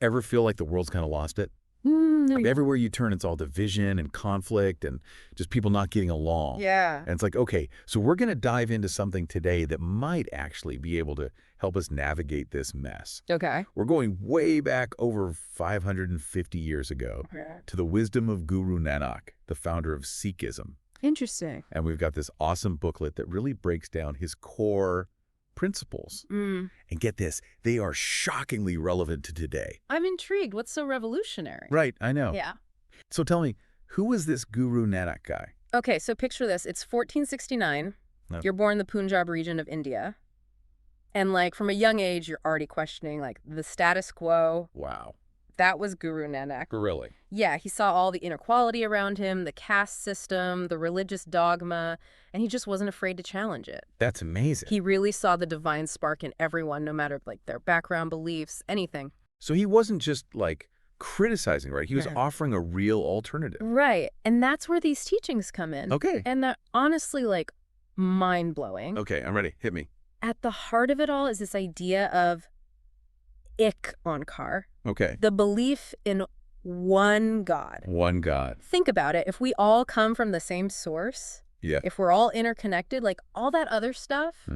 Ever feel like the world's kind of lost it? Like everywhere you turn, it's all division and conflict and just people not getting along. Yeah. And it's like, okay, so we're going to dive into something today that might actually be able to help us navigate this mess. Okay. We're going way back over 550 years ago to the wisdom of Guru Nanak, the founder of Sikhism. Interesting. And we've got this awesome booklet that really breaks down his core principles. And get this, they are shockingly relevant to today. I'm intrigued. What's so revolutionary? Right, I know. Yeah. So tell me, who was this Guru Nanak guy? Okay, so picture this. It's 1469. No. You're born in the Punjab region of India. And, like, from a young age, you're already questioning, like, the status quo. Wow. That was Guru Nanak. Really? Yeah, he saw all the inequality around him, the caste system, the religious dogma, and he just wasn't afraid to challenge it. That's amazing. He really saw the divine spark in everyone, no matter, like, their background, beliefs, anything. So he wasn't just, like, criticizing, right? He was offering a real alternative. Right, and that's where these teachings come in. Okay. And they're honestly, like, mind-blowing. Okay, I'm ready. Hit me. At the heart of it all is this idea of ik onkar, Okay. the belief in one God. One God. Think about it. If we all come from the same source, Yeah. if we're all interconnected, like all that other stuff,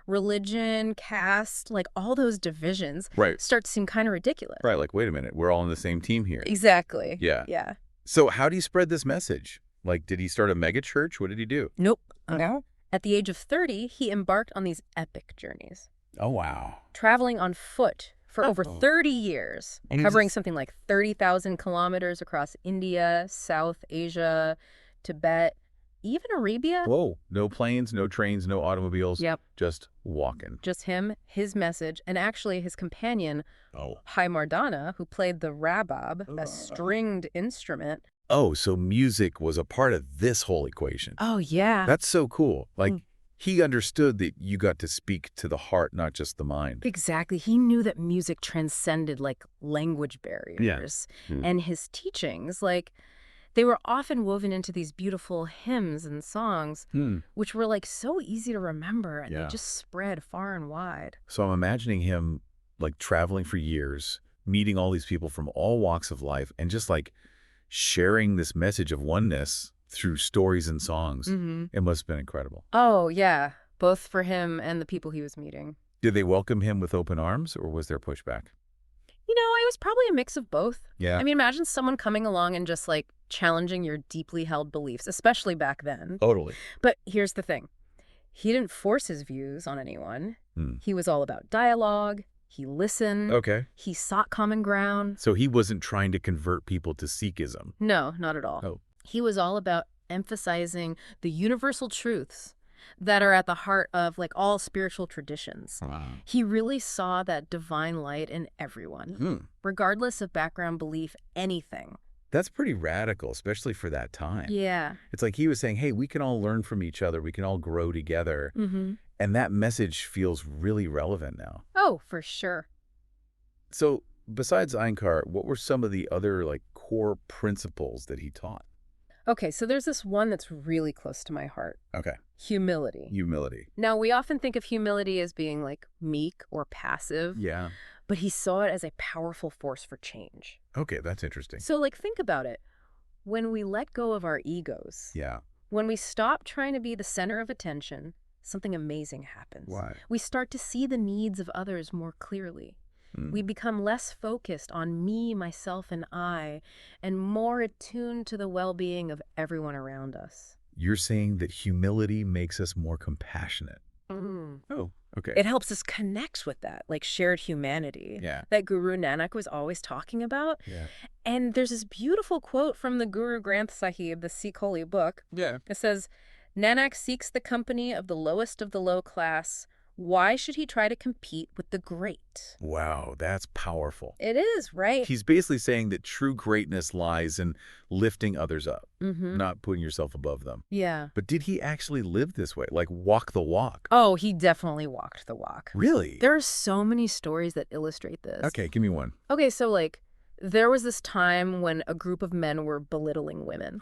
religion, caste, like all those divisions Right. start to seem kind of ridiculous. Right, like, wait a minute, we're all on the same team here. Exactly. Yeah. Yeah. So how do you spread this message? Like, did he start a mega church? What did he do? Nope. No. At the age of 30, he embarked on these epic journeys, Oh, wow. traveling on foot for over 30 years, And he covering just- something like 30,000 kilometers across India, South Asia, Tibet, even Arabia. Whoa. No planes, no trains, no automobiles. Yep. Just walking. Just him, his message, and actually his companion, Oh. Hai Mardana, who played the rabab, a stringed instrument. Oh, so music was a part of this whole equation. Oh, yeah. That's so cool. Like, he understood that you got to speak to the heart, not just the mind. Exactly. He knew that music transcended, like, language barriers. And his teachings, like, they were often woven into these beautiful hymns and songs, which were, like, so easy to remember, and they just spread far and wide. So I'm imagining him, like, traveling for years, meeting all these people from all walks of life, and just, like, sharing this message of oneness through stories and songs. It must have been incredible. Oh, yeah, both for him and the people he was meeting. Did they welcome him with open arms, or was there pushback? You know, it was probably a mix of both. Yeah. I mean, imagine someone coming along and just, like, challenging your deeply held beliefs, especially back then. Totally. But here's the thing. He didn't force his views on anyone. He was all about dialogue. He listened. Okay. He sought common ground. So he wasn't trying to convert people to Sikhism. No, not at all. Oh. He was all about emphasizing the universal truths that are at the heart of, like, all spiritual traditions. Wow. He really saw that divine light in everyone, regardless of background, belief, anything. That's pretty radical, especially for that time. Yeah. It's like he was saying, hey, we can all learn from each other. We can all grow together. And that message feels really relevant now. Oh, for sure. So besides Einkar, what were some of the other, like, core principles that he taught? Okay, so there's this one that's really close to my heart. Okay. Humility. Humility. Now, we often think of humility as being, like, meek or passive. Yeah. But he saw it as a powerful force for change. Okay, that's interesting. So, like, think about it. When we let go of our egos, Yeah. when we stop trying to be the center of attention, something amazing happens. Why? We start to see the needs of others more clearly. We become less focused on me, myself, and I, and more attuned to the well-being of everyone around us. You're saying that humility makes us more compassionate. Oh, okay. It helps us connect with that, like, shared humanity that Guru Nanak was always talking about. Yeah. And there's this beautiful quote from the Guru Granth Sahib, the Sikh holy book. Yeah. It says, Nanak seeks the company of the lowest of the low class. Why should he try to compete with the great? Wow, that's powerful. It is, right? He's basically saying that true greatness lies in lifting others up, not putting yourself above them. Yeah. But did he actually live this way? Like, walk the walk? Oh, he definitely walked the walk. Really? There are so many stories that illustrate this. Okay, give me one. Okay, so, like, there was this time when a group of men were belittling women.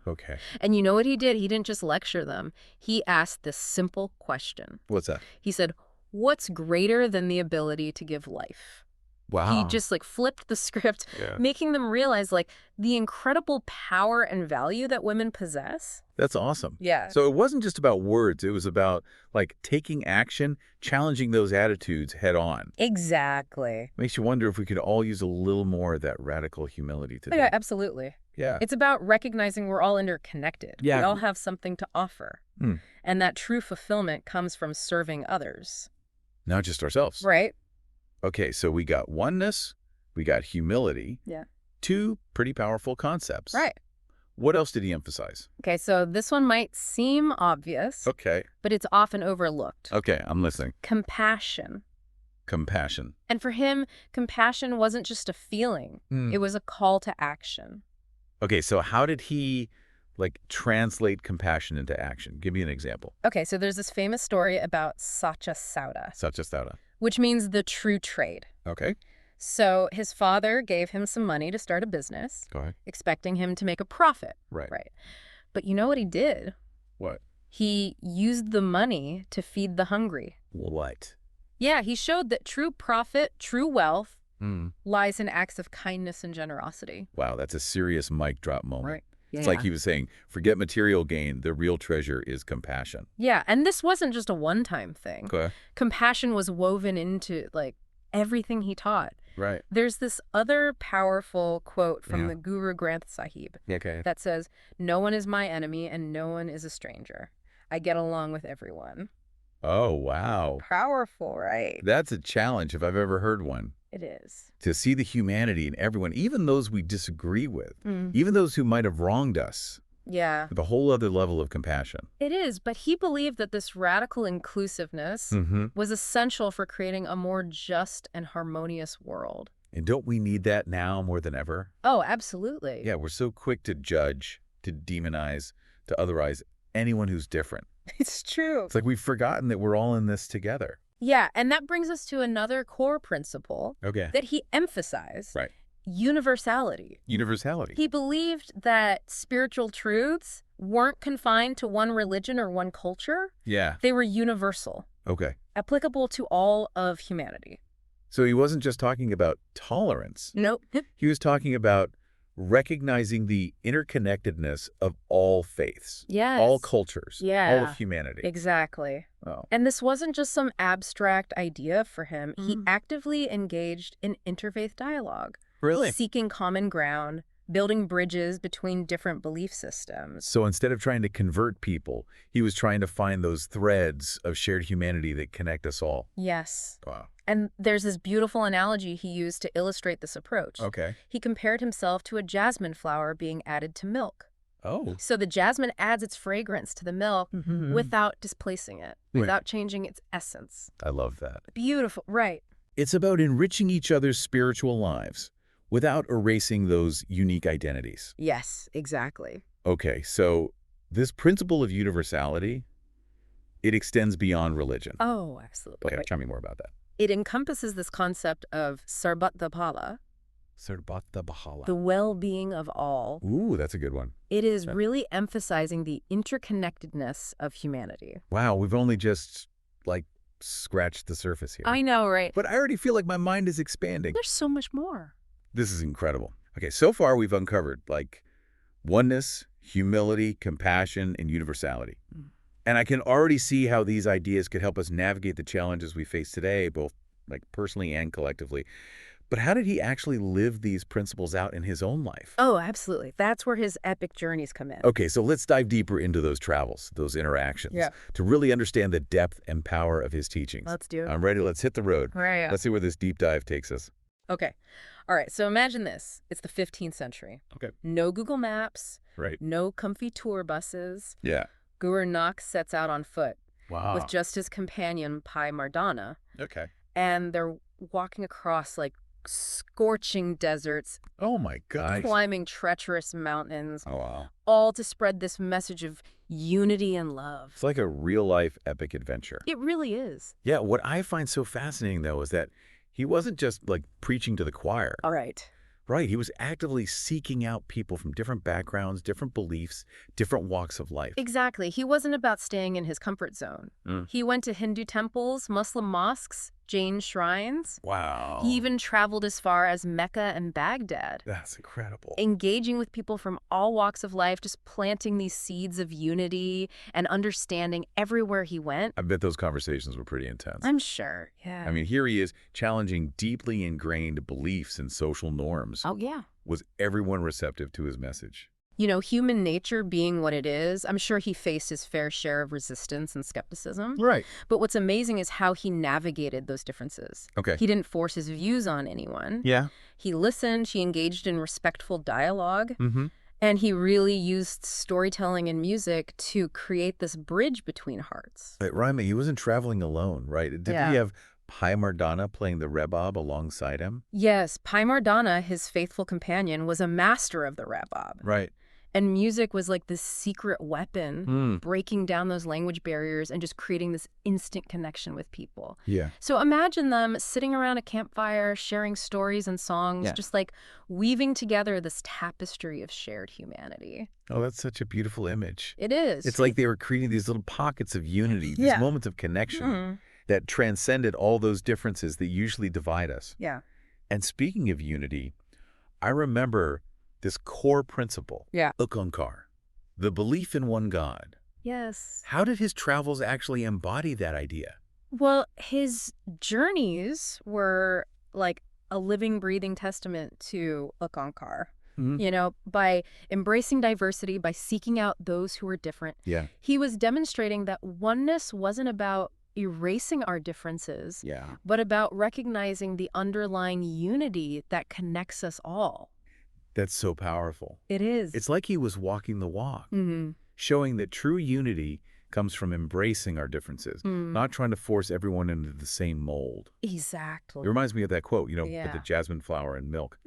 Okay. And you know what he did? He didn't just lecture them. He asked this simple question. What's that? He said, what's greater than the ability to give life? He Wow. just like flipped the script, Yeah. making them realize like the incredible power and value that women possess. That's awesome. Yeah. So it wasn't just about words. It was about, like, taking action, challenging those attitudes head on. Exactly. Makes you wonder if we could all use a little more of that radical humility today. Yeah, absolutely. Yeah. It's about recognizing we're all interconnected. Yeah. We all have something to offer. Hmm. And that true fulfillment comes from serving others. Not just ourselves. Right? Okay, so we got oneness, we got humility. Yeah. Two pretty powerful concepts. Right. What else did he emphasize? Okay, so this one might seem obvious, Okay. but it's often overlooked. Okay, I'm listening. Compassion. Compassion. And for him, compassion wasn't just a feeling. Hmm. It was a call to action. Okay, so how did he, like, translate compassion into action? Give me an example. Okay, so there's this famous story about Sacha Sauda, Satyasthata. which means the true trade. Okay. So his father gave him some money to start a business, Go ahead. expecting him to make a profit. Right. Right. But you know what he did? What? He used the money to feed the hungry. What? Yeah, he showed that true profit, true wealth, Hmm. lies in acts of kindness and generosity. Wow, that's a serious mic drop moment. Right. It's like he was saying, forget material gain. The real treasure is compassion. Yeah, and this wasn't just a one-time thing. Okay. Compassion was woven into, like, everything he taught. Right. There's this other powerful quote from Yeah. the Guru Granth Sahib Okay. that says, "No one is my enemy and no one is a stranger. I get along with everyone." Oh, wow. Powerful, right? That's a challenge if I've ever heard one. It is. To see the humanity in everyone, even those we disagree with, Mm. even those who might have wronged us, Yeah, with a whole other level of compassion. it is. But he believed that this radical inclusiveness Mm-hmm. was essential for creating a more just and harmonious world. And don't we need that now more than ever? Oh, absolutely. Yeah, we're so quick to judge, to demonize, to otherize anyone who's different. It's true. It's like we've forgotten that we're all in this together. Yeah, and that brings us to another core principle Okay. that he emphasized. Right. Universality. Universality. He believed that spiritual truths weren't confined to one religion or one culture. Yeah. They were universal, Okay. applicable to all of humanity. So he wasn't just talking about tolerance. Nope. He was talking about recognizing the interconnectedness of all faiths, Yes. all cultures, all Yeah. of humanity. Exactly. Oh. And this wasn't just some abstract idea for him. He Mm. actively engaged in interfaith dialogue, Really? seeking common ground, building bridges between different belief systems. So instead of trying to convert people, he was trying to find those threads of shared humanity that connect us all. Yes. Wow. And there's this beautiful analogy he used to illustrate this approach. Okay. He compared himself to a jasmine flower being added to milk. Oh. So the jasmine adds its fragrance to the milk without displacing it, Right. without changing its essence. I love that. Beautiful, right. It's about enriching each other's spiritual lives without erasing those unique identities. Yes, exactly. Okay, so this principle of universality, it extends beyond religion. Oh, absolutely. Okay, tell me more about that. It encompasses this concept of sarbat pala, Sarvata Bahala. the well-being of all. Ooh, that's a good one. It is Yeah. really emphasizing the interconnectedness of humanity. Wow, we've only just, like, scratched the surface here. I know, right? But I already feel like my mind is expanding. There's so much more. This is incredible. Okay, so far we've uncovered, like, oneness, humility, compassion, and universality. Mm. And I can already see how these ideas could help us navigate the challenges we face today, both, like, personally and collectively. But how did he actually live these principles out in his own life? Oh, absolutely. That's where his epic journeys come in. Okay, so let's dive deeper into those travels, those interactions, Yeah. to really understand the depth and power of his teachings. Let's do it. I'm ready. Let's hit the road. Right. Let's see where this deep dive takes us. Okay. All right. So imagine this. It's the 15th century. Okay. No Google Maps, Right. no comfy tour buses. Yeah. Guru Nanak sets out on foot Wow. with just his companion, Pai Mardana, Okay. and they're walking across like scorching deserts, Oh, my God. climbing treacherous mountains, Oh, wow. all to spread this message of unity and love. It's like a real-life epic adventure. It really is. Yeah, what I find so fascinating, though, is that he wasn't just, like, preaching to the choir. All right. Right, he was actively seeking out people from different backgrounds, different beliefs, different walks of life. Exactly. He wasn't about staying in his comfort zone. Mm. He went to Hindu temples, Muslim mosques, Jain shrines. Wow. He even traveled as far as Mecca and Baghdad. That's incredible. Engaging with people from all walks of life, just planting these seeds of unity and understanding everywhere he went. I bet those conversations were pretty intense. I'm sure, yeah. I mean, here he is challenging deeply ingrained beliefs and social norms. Oh, yeah. Was everyone receptive to his message? You know, human nature being what it is, I'm sure he faced his fair share of resistance and skepticism. Right. But what's amazing is how he navigated those differences. Okay. He didn't force his views on anyone. Yeah. He listened, he engaged in respectful dialogue, Mm-hmm. and he really used storytelling and music to create this bridge between hearts. Ryan, he wasn't traveling alone, right? Did Yeah. he have Pai Mardana playing the rebab alongside him? Yes, Pai Mardana, his faithful companion, was a master of the rebab. Right. And music was like this secret weapon, breaking down those language barriers and just creating this instant connection with people. Yeah. So imagine them sitting around a campfire, sharing stories and songs, just like weaving together this tapestry of shared humanity. Oh, that's such a beautiful image. It is. It's like they were creating these little pockets of unity, these moments of connection that transcended all those differences that usually divide us. Yeah. And speaking of unity, I remember this core principle, Ukankar, the belief in one God. Yes. How did his travels actually embody that idea? Well, his journeys were like a living, breathing testament to Ukankar. You know, by embracing diversity, by seeking out those who were different, he was demonstrating that oneness wasn't about erasing our differences, but about recognizing the underlying unity that connects us all. That's so powerful. It is. It's like he was walking the walk, showing that true unity comes from embracing our differences, not trying to force everyone into the same mold. Exactly. It reminds me of that quote, with the jasmine flower and milk.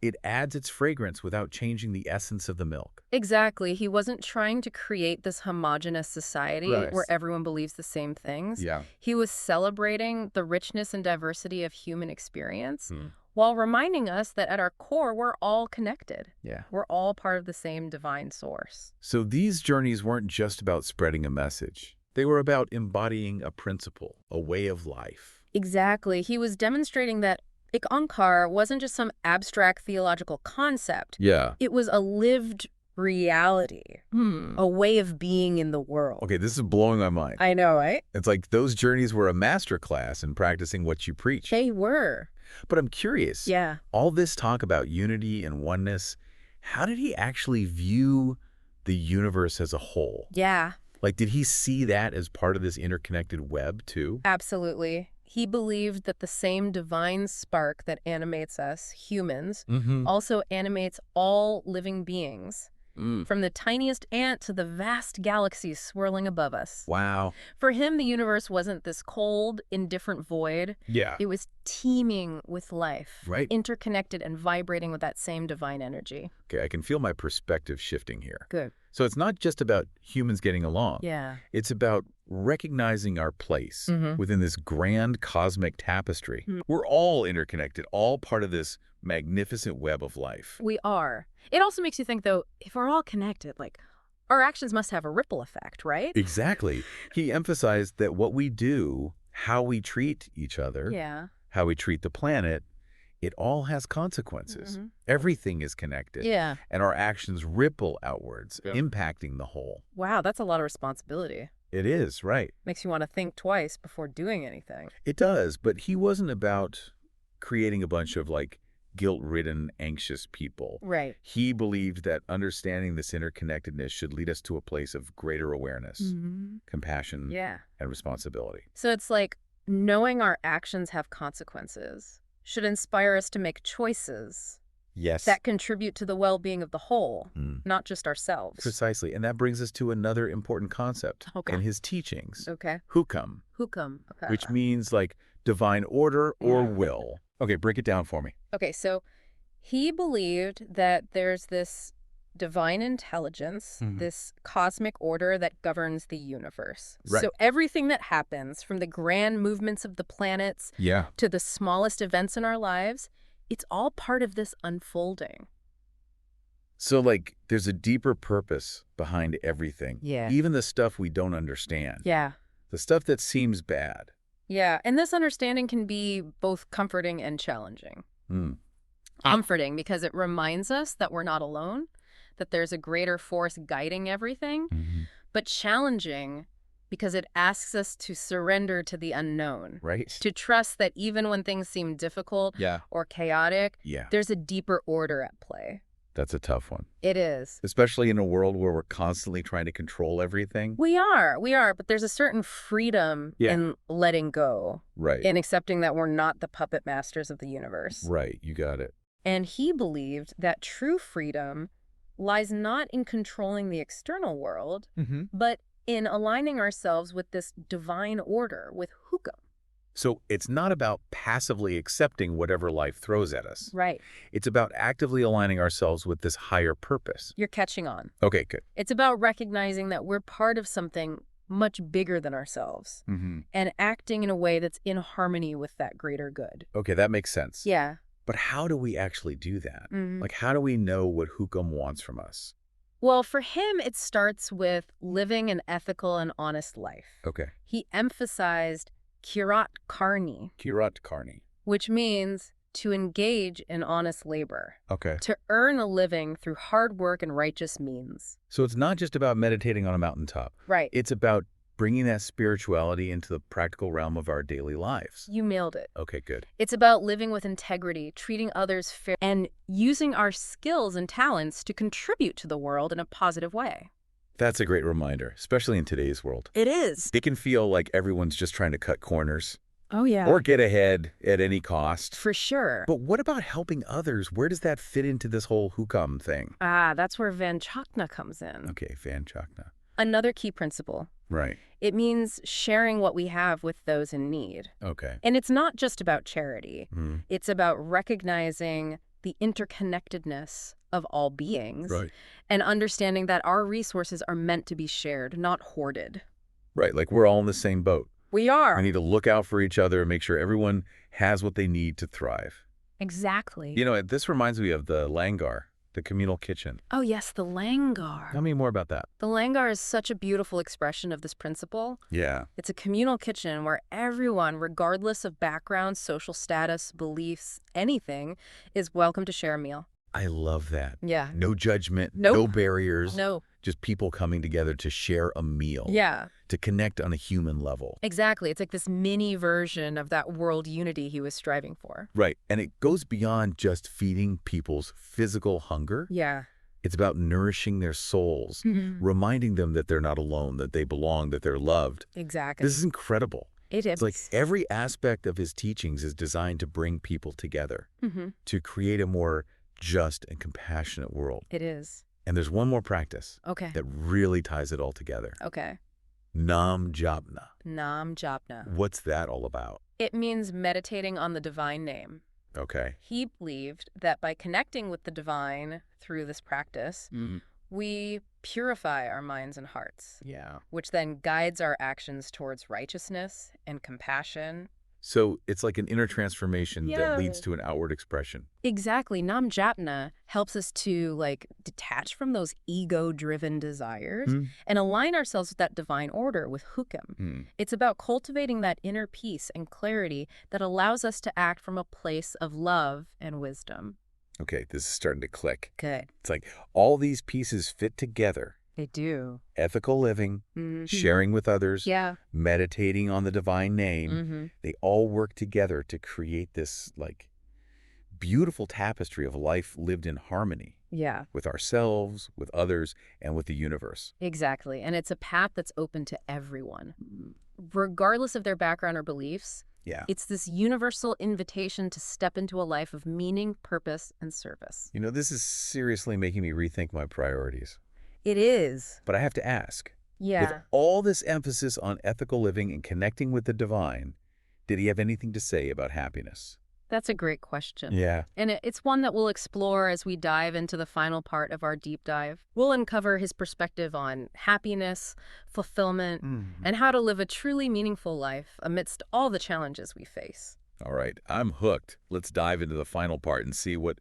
It adds its fragrance without changing the essence of the milk. Exactly. He wasn't trying to create this homogenous society where everyone believes the same things. He was celebrating the richness and diversity of human experience, while reminding us that at our core, we're all connected. We're all part of the same divine source. So these journeys weren't just about spreading a message. They were about embodying a principle, a way of life. Exactly. He was demonstrating that Onkar wasn't just some abstract theological concept. It was a lived reality, a way of being in the world. Okay, this is blowing my mind. I know, right? It's like those journeys were a masterclass in practicing what you preach. They were. But I'm curious, all this talk about unity and oneness, how did he actually view the universe as a whole? Like, did he see that as part of this interconnected web, too? Absolutely. He believed that the same divine spark that animates us, humans, also animates all living beings. From the tiniest ant to the vast galaxies swirling above us. Wow. For him, the universe wasn't this cold, indifferent void. It was teeming with life, interconnected and vibrating with that same divine energy. Okay, I can feel my perspective shifting here. Good. So it's not just about humans getting along. It's about recognizing our place within this grand cosmic tapestry. We're all interconnected, all part of this magnificent web of life. We are. It also makes you think, though, if we're all connected, like, our actions must have a ripple effect, right? Exactly. He emphasized that what we do, how we treat each other, how we treat the planet, it all has consequences. Everything is connected. And our actions ripple outwards, impacting the whole. Wow, that's a lot of responsibility. It is, right. Makes you want to think twice before doing anything. It does, but he wasn't about creating a bunch of, like, guilt-ridden, anxious people. He believed that understanding this interconnectedness should lead us to a place of greater awareness, compassion, and responsibility. So it's like knowing our actions have consequences should inspire us to make choices that contribute to the well-being of the whole, not just ourselves. Precisely. And that brings us to another important concept in his teachings. Hukam. Which means like divine order or will. Okay, break it down for me. Okay, so he believed that there's this divine intelligence, this cosmic order that governs the universe. So everything that happens, from the grand movements of the planets to the smallest events in our lives, it's all part of this unfolding. So, like, there's a deeper purpose behind everything. Even the stuff we don't understand. The stuff that seems bad. Yeah, and this understanding can be both comforting and challenging. Hmm. Comforting because it reminds us that we're not alone, that there's a greater force guiding everything, Mm-hmm. but challenging because it asks us to surrender to the unknown, Right. to trust that even when things seem difficult or chaotic, Yeah. there's a deeper order at play. That's a tough one. It is. Especially in a world where we're constantly trying to control everything. We are, but there's a certain freedom in letting go, Right. in accepting that we're not the puppet masters of the universe. Right. You got it. And he believed that true freedom lies not in controlling the external world, but in aligning ourselves with this divine order, with hukum. So it's not about passively accepting whatever life throws at us. Right. It's about actively aligning ourselves with this higher purpose. You're catching on. Okay, good. It's about recognizing that we're part of something much bigger than ourselves and acting in a way that's in harmony with that greater good. Okay, that makes sense. Yeah. But how do we actually do that? Like, how do we know what hukum wants from us? Well, for him, it starts with living an ethical and honest life. Okay. He emphasized Kirat Karni, which means to engage in honest labor. Okay. To earn a living through hard work and righteous means. So it's not just about meditating on a mountaintop. Right. It's about bringing that spirituality into the practical realm of our daily lives. You nailed it. Okay, good. It's about living with integrity, treating others fair, and using our skills and talents to contribute to the world in a positive way. That's a great reminder, especially in today's world. It is. It can feel like everyone's just trying to cut corners. Oh, yeah. Or get ahead at any cost. For sure. But what about helping others? Where does that fit into this whole hukum thing? That's where Vanchakna comes in. Okay, Vanchakna. Another key principle. Right. It means sharing what we have with those in need. Okay. And it's not just about charity. It's about recognizing the interconnectedness of all beings and understanding that our resources are meant to be shared, not hoarded. Right, like we're all in the same boat. We are. We need to look out for each other and make sure everyone has what they need to thrive. Exactly. You know, this reminds me of the langar, the communal kitchen. Oh, yes, the langar. Tell me more about that. The langar is such a beautiful expression of this principle. Yeah. It's a communal kitchen where everyone, regardless of background, social status, beliefs, anything, is welcome to share a meal. I love that. Yeah. No judgment, Nope. no barriers. No. Just people coming together to share a meal. Yeah. To connect on a human level. Exactly. It's like this mini version of that world unity he was striving for. Right. And it goes beyond just feeding people's physical hunger. Yeah. It's about nourishing their souls, reminding them that they're not alone, that they belong, that they're loved. Exactly. This is incredible. It is. It's like every aspect of his teachings is designed to bring people together, to create a more just and compassionate world. It is. And there's one more practice that really ties it all together. Okay. Nam Japna. Nam Japna. What's that all about? It means meditating on the divine name. Okay. He believed that by connecting with the divine through this practice, we purify our minds and hearts. Yeah. Which then guides our actions towards righteousness and compassion. So it's like an inner transformation that leads to an outward expression. Exactly. Nam Japna helps us to detach from those ego-driven desires and align ourselves with that divine order, with hukum. It's about cultivating that inner peace and clarity that allows us to act from a place of love and wisdom. Okay, this is starting to click. Good. It's like all these pieces fit together. They do. Ethical living, sharing with others, meditating on the divine name, they all work together to create this beautiful tapestry of life lived in harmony. Yeah. With ourselves, with others, and with the universe. Exactly. And it's a path that's open to everyone, regardless of their background or beliefs. Yeah. It's this universal invitation to step into a life of meaning, purpose, and service. You know, this is seriously making me rethink my priorities. It is. But I have to ask, yeah, with all this emphasis on ethical living and connecting with the divine, did he have anything to say about happiness? That's a great question. Yeah. And it's one that we'll explore as we dive into the final part of our deep dive. We'll uncover his perspective on happiness, fulfillment, and how to live a truly meaningful life amidst all the challenges we face. All right, I'm hooked. Let's dive into the final part and see what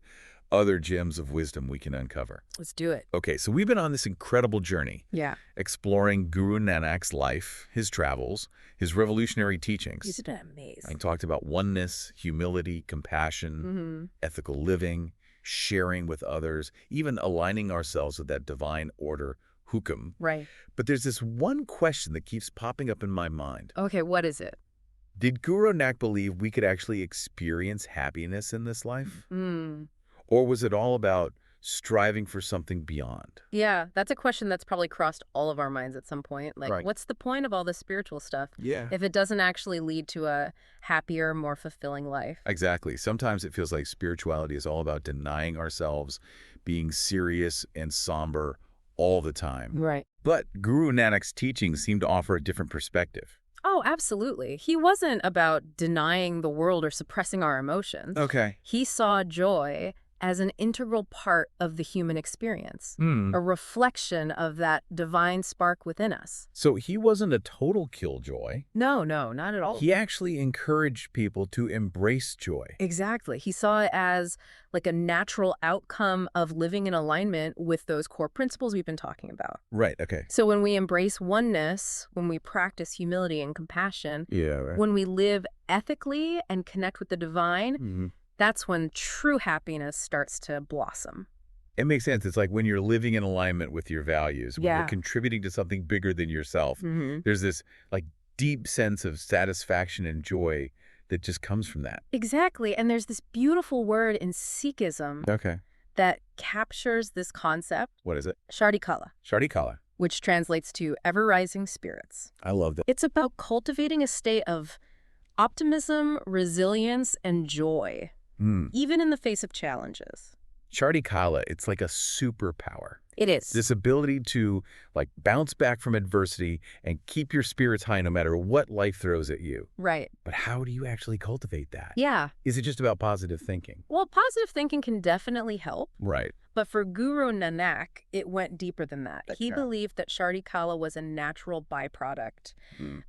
other gems of wisdom we can uncover. Let's do it. Okay, so we've been on this incredible journey, Yeah. exploring Guru Nanak's life, his travels, his revolutionary teachings. Isn't it amazing? I talked about oneness, humility, compassion, ethical living, sharing with others, even aligning ourselves with that divine order, hukum. Right. But there's this one question that keeps popping up in my mind. Okay, what is it? Did Guru Nanak believe we could actually experience happiness in this life? Hmm. Or was it all about striving for something beyond? Yeah, that's a question that's probably crossed all of our minds at some point. Like, Right. what's the point of all this spiritual stuff Yeah. if it doesn't actually lead to a happier, more fulfilling life? Exactly. Sometimes it feels like spirituality is all about denying ourselves, being serious and somber all the time. Right. But Guru Nanak's teachings seem to offer a different perspective. Oh, absolutely. He wasn't about denying the world or suppressing our emotions. Okay. He saw joy as an integral part of the human experience, a reflection of that divine spark within us. So he wasn't a total killjoy. No, not at all. He actually encouraged people to embrace joy. Exactly. He saw it as like a natural outcome of living in alignment with those core principles we've been talking about. Right, okay. So when we embrace oneness, when we practice humility and compassion, Yeah, right. when we live ethically and connect with the divine, that's when true happiness starts to blossom. It makes sense. It's like when you're living in alignment with your values, when Yeah. you're contributing to something bigger than yourself. There's this like deep sense of satisfaction and joy that just comes from that. Exactly. And there's this beautiful word in Sikhism Okay. that captures this concept, What is it? Chardikala, Chardikala. which translates to ever-rising spirits. I love that. It's about cultivating a state of optimism, resilience, and joy, even in the face of challenges. Chardikala, it's like a superpower. It is. This ability to like bounce back from adversity and keep your spirits high no matter what life throws at you. Right. But how do you actually cultivate that? Yeah. Is it just about positive thinking? Well, positive thinking can definitely help. Right. But for Guru Nanak, it went deeper than that. He Okay. believed that Chardikala was a natural byproduct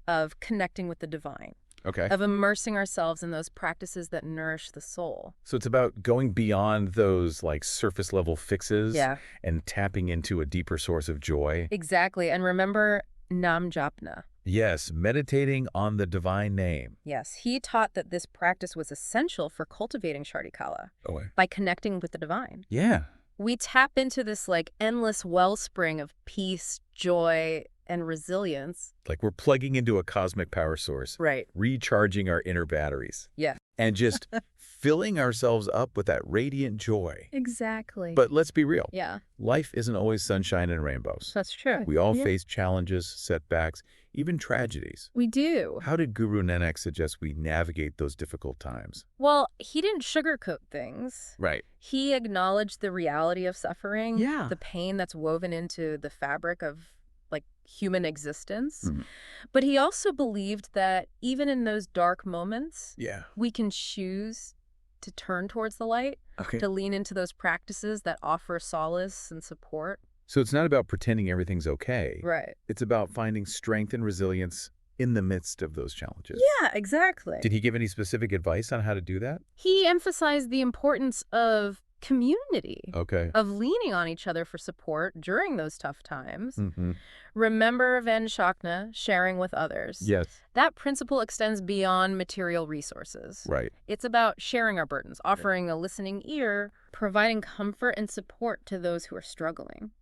of connecting with the divine, Okay. of immersing ourselves in those practices that nourish the soul. So it's about going beyond those like surface level fixes Yeah. and tapping into a deeper source of joy. Exactly. And remember Nam Japna. Yes, meditating on the divine name. Yes, he taught that this practice was essential for cultivating Chardikala Oh, by connecting with the divine. yeah. We tap into this like endless wellspring of peace, joy, and resilience. Like we're plugging into a cosmic power source, Right. recharging our inner batteries, Yeah. and just filling ourselves up with that radiant joy. Exactly. But let's be real. yeah, Life isn't always sunshine and rainbows. that's true. We all Yeah. face challenges, setbacks, even tragedies. We do. How did Guru Nanak suggest we navigate those difficult times? Well, he didn't sugarcoat things. Right. He acknowledged the reality of suffering, Yeah. the pain that's woven into the fabric of like human existence. Mhm. But he also believed that even in those dark moments, Yeah. we can choose to turn towards the light, Okay. to lean into those practices that offer solace and support. So it's not about pretending everything's okay. Right. It's about finding strength and resilience in the midst of those challenges. Yeah, exactly. Did he give any specific advice on how to do that? He emphasized the importance of community, Okay. of leaning on each other for support during those tough times. Mm-hmm. Remember Ven Shakna, sharing with others. Yes. That principle extends beyond material resources. Right. It's about sharing our burdens, offering a listening ear, providing comfort and support to those who are struggling.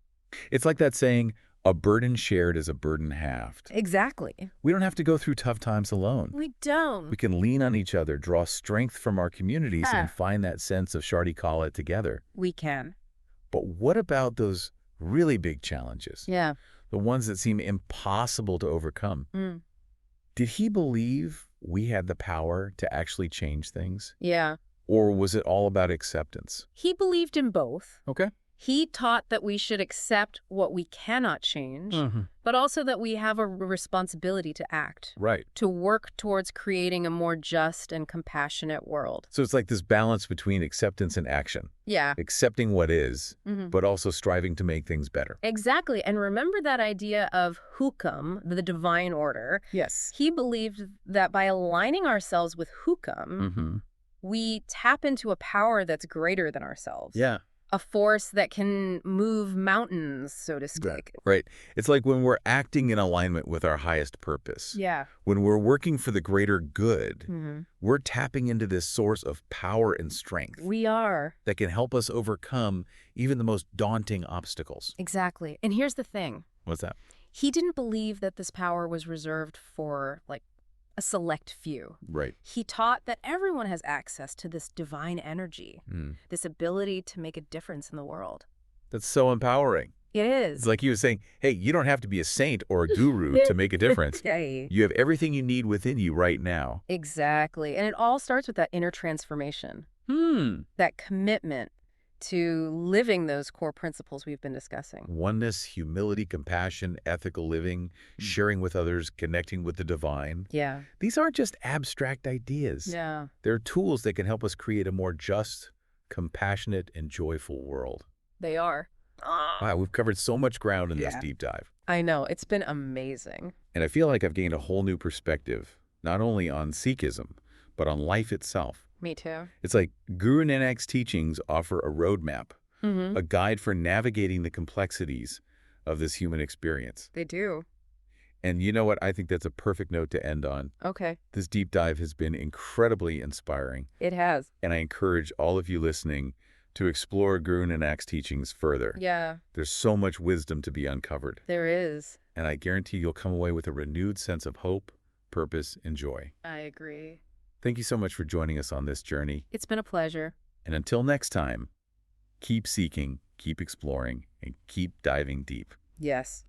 It's like that saying, a burden shared is a burden halved. Exactly. We don't have to go through tough times alone. We don't. We can lean on each other, draw strength from our communities, Yeah. and find that sense of Chardikala together. We can. But what about those really big challenges? Yeah. The ones that seem impossible to overcome? Mm. Did he believe we had the power to actually change things? Yeah. Or was it all about acceptance? He believed in both. Okay. He taught that we should accept what we cannot change, but also that we have a responsibility to act, Right. to work towards creating a more just and compassionate world. So it's like this balance between acceptance and action. Yeah. Accepting what is, Mhm. but also striving to make things better. Exactly. And remember that idea of hukam, the divine order. Yes. He believed that by aligning ourselves with hukam, Mm-hmm. we tap into a power that's greater than ourselves. Yeah. A force that can move mountains, so to speak. Right. It's like when we're acting in alignment with our highest purpose. Yeah. When we're working for the greater good, Mm-hmm. we're tapping into this source of power and strength We are. that can help us overcome even the most daunting obstacles. Exactly. And here's the thing. What's that? He didn't believe that this power was reserved for, like, a select few. Right. He taught that everyone has access to this divine energy, this ability to make a difference in the world. That's so empowering. It is. It's like he was saying, hey, you don't have to be a saint or a guru to make a difference. You have everything you need within you right now. Exactly. And it all starts with that inner transformation. That commitment to living those core principles we've been discussing. Oneness, humility, compassion, ethical living, sharing with others, connecting with the divine. Yeah. These aren't just abstract ideas. Yeah. They're tools that can help us create a more just, compassionate, and joyful world. They are. Wow, we've covered so much ground in this deep dive. I know. It's been amazing. And I feel like I've gained a whole new perspective, not only on Sikhism, but on life itself. Me too. It's like Guru Nanak's teachings offer a roadmap, a guide for navigating the complexities of this human experience. They do. And you know what? I think that's a perfect note to end on. Okay. This deep dive has been incredibly inspiring. It has. And I encourage all of you listening to explore Guru Nanak's teachings further. Yeah. There's so much wisdom to be uncovered. There is. And I guarantee you'll come away with a renewed sense of hope, purpose, and joy. I agree. Thank you so much for joining us on this journey. It's been a pleasure. And until next time, keep seeking, keep exploring, and keep diving deep. Yes.